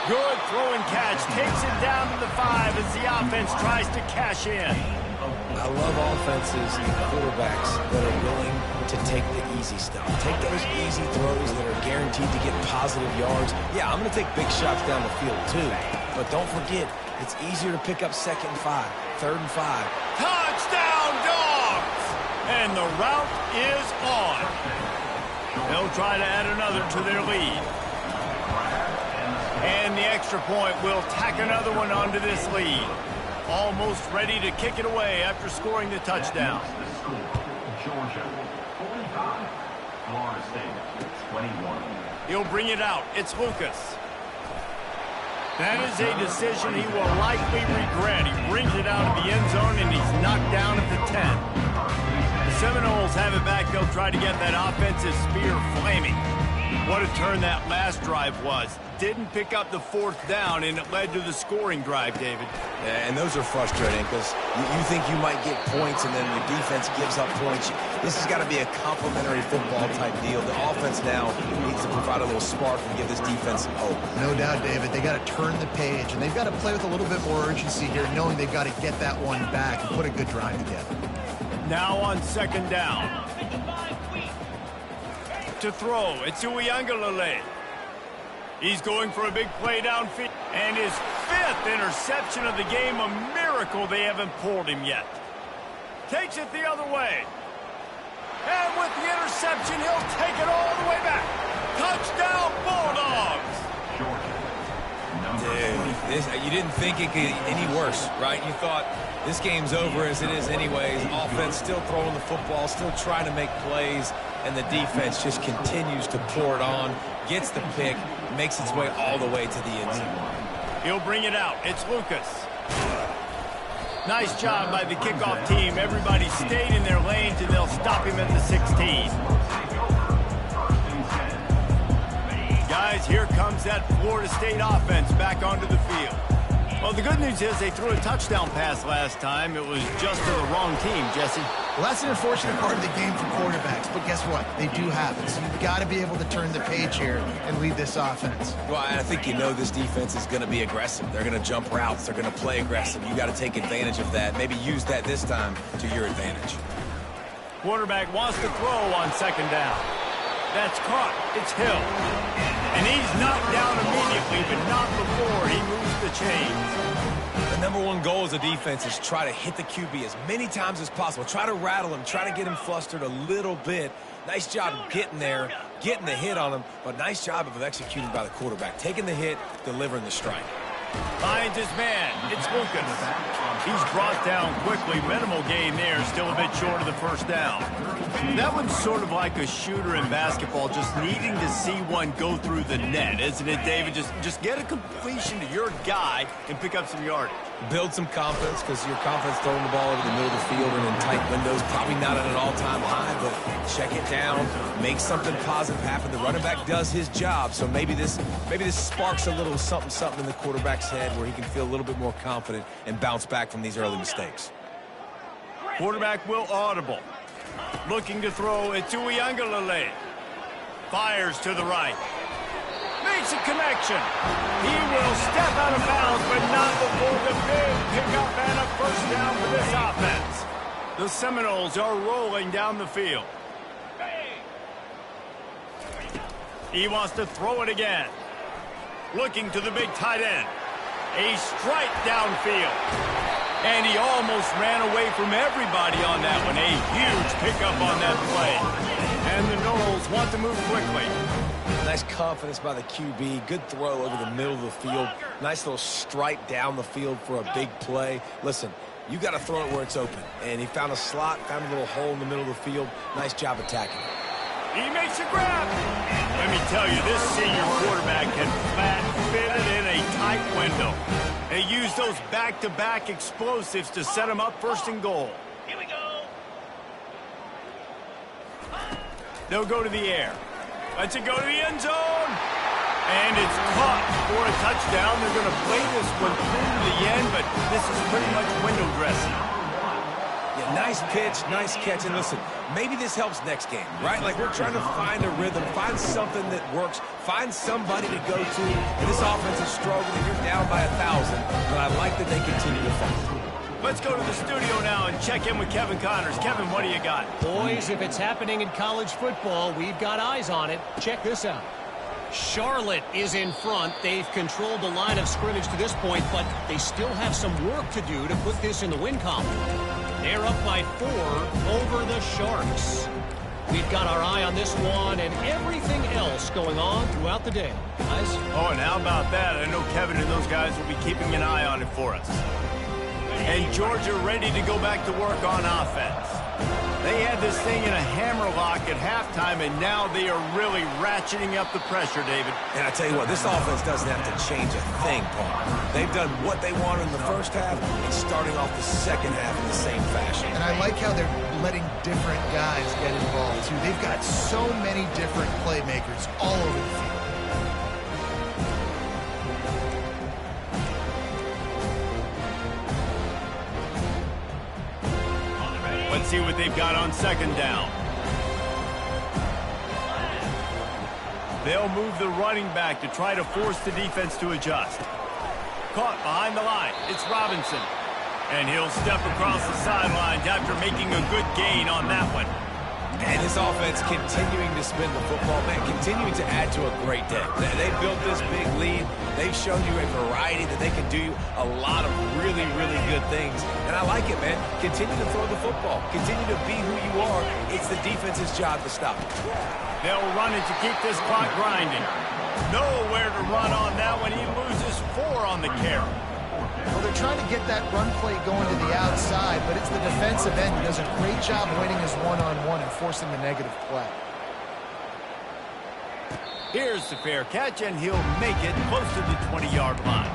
Good throw and catch. Takes it down to the 5 as the offense tries to cash in. I love offenses and quarterbacks that are willing to take the easy stuff. Take those easy throws that are guaranteed to get positive yards. Yeah, I'm going to take big shots down the field too. But don't forget, it's easier to pick up 2nd and 5, 3rd and 5. Touchdown, Dogs! And the route is on. They'll try to add another to their lead. And the extra point will tack another one onto this lead. Almost ready to kick it away after scoring the touchdown. Georgia, 45. Florida State, 21. He'll bring it out. It's Lucas. That is a decision he will likely regret. He brings it out of the end zone, and he's knocked down at the 10. The Seminoles have it back. They'll try to get that offensive spear flaming. What a turn that last drive was. Didn't pick up the 4th down, and it led to the scoring drive, David. Yeah, and those are frustrating because you think you might get points, and then your defense gives up points. This has got to be a complementary football type deal. The offense now needs to provide a little spark and give this defense some hope. No doubt, David. They got to turn the page, and they've got to play with a little bit more urgency here, knowing they've got to get that one back and put a good drive together. Now on 2nd down. To throw, it's Uiagalelei. He's going for a big play downfield. And his 5th interception of the game, a miracle they haven't pulled him yet. Takes it the other way. And with the interception, he'll take it all the way back. Touchdown, Bulldogs! Dude, you didn't think it could get any worse, right? You thought this game's over as it is anyways. Offense still throwing the football, still trying to make plays, and the defense just continues to pour it on, gets the pick, makes its way all the way to the end zone. He'll bring it out. It's Lucas. Nice job by the kickoff team. Everybody stayed in their lanes, and they'll stop him at the 16. Guys, here comes that Florida State offense back onto the field. Well, the good news is they threw a touchdown pass last time. It was just to the wrong team, Jesse. Well, that's an unfortunate part of the game for quarterbacks, but guess what? They do have it. So you've got to be able to turn the page here and lead this offense. Well, I think you know this defense is going to be aggressive. They're going to jump routes. They're going to play aggressive. You got to take advantage of that. Maybe use that this time to your advantage. Quarterback wants to throw on 2nd down. That's caught. It's Hill. And he's knocked down immediately, but not before he moves the chains. The number one goal as a defense is try to hit the QB as many times as possible. Try to rattle him. Try to get him flustered a little bit. Nice job of getting there, getting the hit on him, but nice job of executing by the quarterback. Taking the hit, delivering the strike. Finds his man. It's Lucas. He's brought down quickly. Minimal gain there. Still a bit short of the 1st down. That one's sort of like a shooter in basketball, just needing to see one go through the net, isn't it, David? Just get a completion to your guy and pick up some yardage. Build some confidence, because your confidence throwing the ball over the middle of the field and in tight windows, probably not at an all-time high, but check it down, make something positive happen. The running back does his job, so maybe this sparks a little something in the quarterback's head where he can feel a little bit more confident and bounce back from these early mistakes. Quarterback will audible. Looking to throw, it's Uiagalelei. Fires to the right. Makes a connection. He will step out of bounds, but not before the big pickup and a 1st down for this offense. The Seminoles are rolling down the field. He wants to throw it again. Looking to the big tight end. A strike downfield. And he almost ran away from everybody on that one. A huge pickup on that play. And the Noles want to move quickly. Nice confidence by the QB. Good throw over the middle of the field. Nice little strike down the field for a big play. Listen, You got to throw it where it's open. And he found a slot, found a little hole in the middle of the field. Nice job attacking it. He makes a grab. Let me tell you, this senior quarterback can flat fit it in a tight window. They use those back-to-back explosives to set him up first and goal. Here we go. They'll go to the air. Let's it go to the end zone. And it's caught for a touchdown. They're going to play this one through to the end, but this is pretty much window dressing. Yeah, nice pitch, nice catch. And listen, maybe this helps next game, right? Like we're trying to find a rhythm, find something that works, find somebody to go to. And this offense is struggling. You're down by 1,000, but I like that they continue to fight. Let's go to the studio now and check in with Kevin Connors. Kevin, what do you got? Boys, if it's happening in college football, we've got eyes on it. Check this out. Charlotte is in front. They've controlled the line of scrimmage to this point, but they still have some work to do to put this in the win column. They're up by 4 over the Sharks. We've got our eye on this one and everything else going on throughout the day. Guys? Oh, and how about that? I know Kevin and those guys will be keeping an eye on it for us. And Georgia ready to go back to work on offense. They had this thing in a hammerlock at halftime, and now they are really ratcheting up the pressure, David. And I tell you what, this offense doesn't have to change a thing, Paul. They've done what they wanted in the first half and starting off the second half in the same fashion. And I like how they're letting different guys get involved, too. They've got so many different playmakers all over the field. Let's see what they've got on second down. They'll move the running back to try to force the defense to adjust. Caught behind the line. It's Robinson. And he'll step across the sidelines after making a good gain on that one. And this offense continuing to spin the football, man, continuing to add to a great day. They built this big lead. They've shown you a variety that they can do a lot of really, really good things. And I like it, man. Continue to throw the football. Continue to be who you are. It's the defense's job to stop it. They'll run it to keep this clock grinding. Nowhere to run on that one. He loses 4 on the carry. Well, they're trying to get that run play going to the outside, but it's the defensive end who does a great job winning his one-on-one and forcing the negative play. Here's the fair catch, and he'll make it close to the 20-yard line.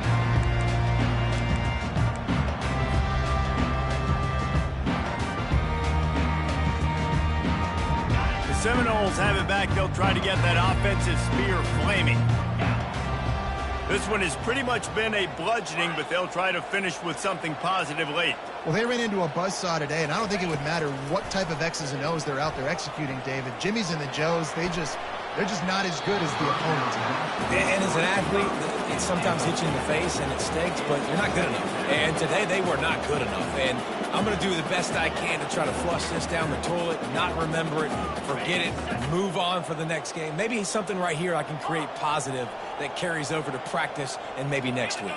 The Seminoles have it back. They'll try to get that offensive spear flaming. This one has pretty much been a bludgeoning, but they'll try to finish with something positive late. Well, they ran into a buzzsaw today, and I don't think it would matter what type of X's and O's they're out there executing, David. Jimmy's and the Joes, they're just not as good as the opponents. And as an athlete, it sometimes hits you in the face and it stinks, but you're not good enough. And today they were not good enough. And I'm going to do the best I can to try to flush this down the toilet, not remember it, forget it, move on for the next game. Maybe something right here I can create positive that carries over to practice and maybe next week.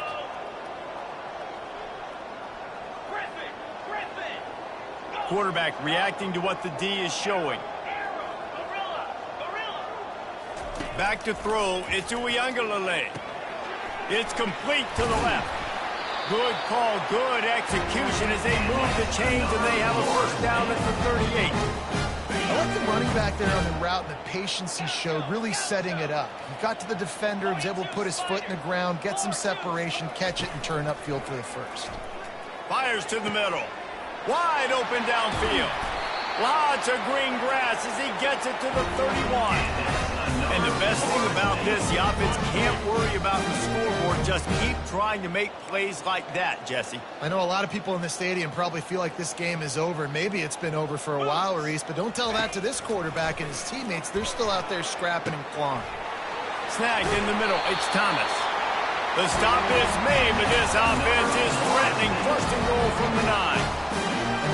Quarterback reacting to what the D is showing. Back to throw. It's Uiagalelei. It's complete to the left. Good call, good execution as they move the chains, and they have a first down at the 38. I like the running back there on the route and the patience he showed, really setting it up. He got to the defender, was able to put his foot in the ground, get some separation, catch it, and turn upfield for the first. Fires to the middle. Wide open downfield. Lots of green grass as he gets it to the 31. And the best thing about this, the offense can't worry about the scoreboard. Just keep trying to make plays like that, Jesse. I know a lot of people in the stadium probably feel like this game is over. Maybe it's been over for a while, Reese, but don't tell that to this quarterback and his teammates. They're still out there scrapping and clawing. Snagged in the middle. It's Thomas. The stop is made, but this offense is threatening. First and goal from the 9.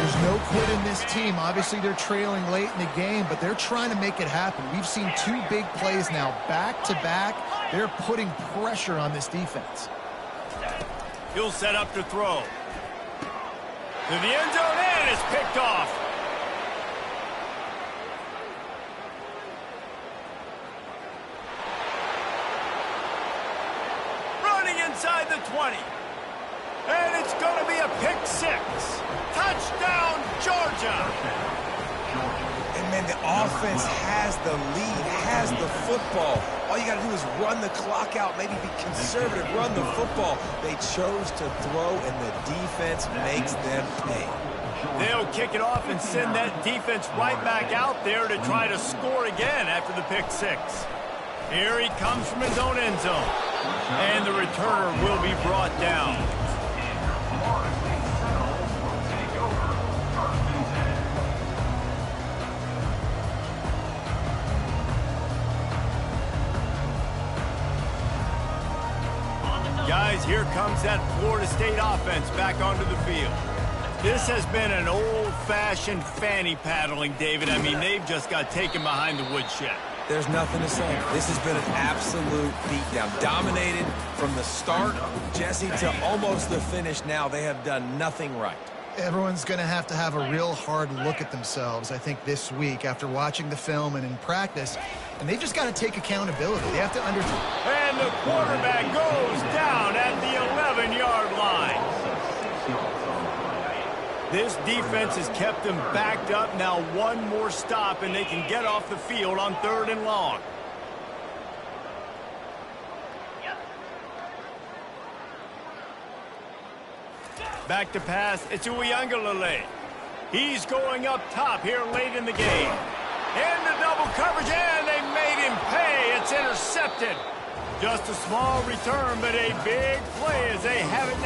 There's no quit in this team. Obviously, they're trailing late in the game, but they're trying to make it happen. We've seen 2 big plays now, back-to-back. They're putting pressure on this defense. He'll set up to throw. To the end zone, and it's picked off. Running inside the 20. And it's going to be a pick six. Touchdown, Georgia. And, man, the offense has the lead, has the football. All you got to do is run the clock out, maybe be conservative, run the football. They chose to throw, and the defense makes them pay. They'll kick it off and send that defense right back out there to try to score again after the pick six. Here he comes from his own end zone. And the returner will be brought down. Guys, here comes that Florida State offense back onto the field. This has been an old-fashioned fanny paddling, David. I mean, they've just got taken behind the woodshed. There's nothing to say. This has been an absolute beatdown. Dominated from the start, Jesse, to almost the finish now. They have done nothing right. Everyone's going to have a real hard look at themselves, I think, this week after watching the film and in practice. And they've just got to take accountability. They have to undertake. And the quarterback goes down at the 11-yard line. This defense has kept them backed up. Now one more stop, and they can get off the field on 3rd and long. Back to pass. It's Uiagalelei. He's going up top here late in the game. Into double coverage, and they made him pay. It's intercepted. Just a small return, but a big play as they have it now.